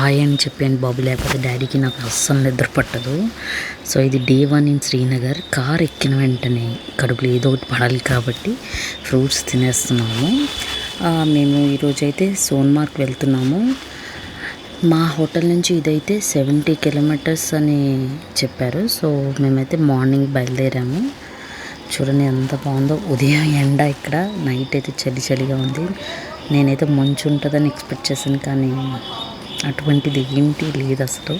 Hi అని చెప్పాను బాబు, లేకపోతే డాడీకి నాకు అస్సలు నిద్ర పట్టదు. సో ఇది డే 1 ఇన్ శ్రీనగర్. కార్ ఎక్కిన వెంటనే కడుపులో ఏదో ఒకటి పడాలి కాబట్టి ఫ్రూట్స్ తినేస్తున్నాము. మేము ఈరోజైతే సోన్మార్గ్ వెళ్తున్నాము. మా హోటల్ నుంచి ఇదైతే 70 కిలోమీటర్స్ అని చెప్పారు. సో మేమైతే మార్నింగ్ బయలుదేరాము. చూడండి ఎంత బాగుందో. ఉదయం ఎండ, ఇక్కడ నైట్ అయితే చలి చలిగా ఉంది. నేనైతే మంచు ఉంటుందని ఎక్స్పెక్ట్ చేశాను, కానీ అటువంటిది ఏంటి లేదు అసలు.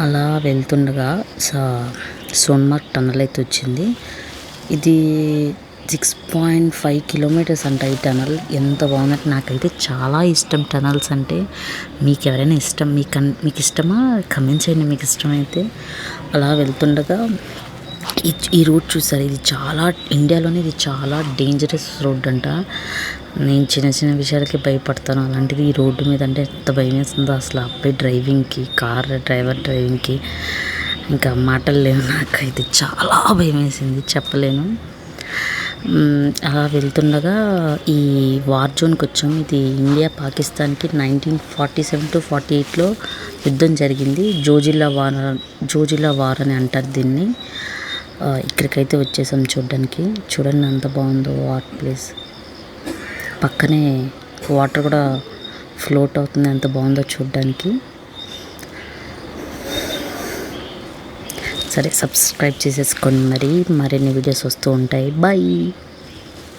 అలా వెళ్తుండగా సోన్మార్గ్ టనల్ అయితే వచ్చింది. ఇది 6.5 కిలోమీటర్స్ అంట ఈ టనల్. ఎంత బాగుందంటే నాకైతే చాలా ఇష్టం టనల్స్ అంటే. మీకు ఎవరైనా ఇష్టం, మీకు ఇష్టమా కమెంట్ చేయండి మీకు ఇష్టమైతే. అలా వెళ్తుండగా ఈ రోడ్ చూసారు, ఇది చాలా ఇండియాలోనే ఇది చాలా డేంజరస్ రోడ్ అంట. నేను చిన్న చిన్న విషయాలకి భయపడతాను, అలాంటిది ఈ రోడ్డు మీద అంటే ఎంత భయం వేస్తుందో అసలు. అబ్బాయి డ్రైవింగ్కి, కార్ డ్రైవర్ డ్రైవింగ్కి ఇంకా మాటలు లేవు. నాకైతే చాలా భయం వేసింది, చెప్పలేను. అలా వెళ్తుండగా ఈ వార్ జోన్కి వచ్చాము. ఇది ఇండియా పాకిస్తాన్కి 1947 to 48లో యుద్ధం జరిగింది. జోజిలా వార్ అని అంటారు దీన్ని. ఇక్కడికైతే వచ్చేసాం చూడడానికి. చూడండి ఎంత బాగుందో వార్ ప్లేస్. పక్కనే వాటర్ కూడా ఫ్లోట్ అవుతుంది, ఎంత బాగుందో చూడడానికి. సరే, సబ్స్క్రైబ్ చేసేసుకోండి, మరిన్ని వీడియోస్ వస్తూ ఉంటాయి. బాయ్.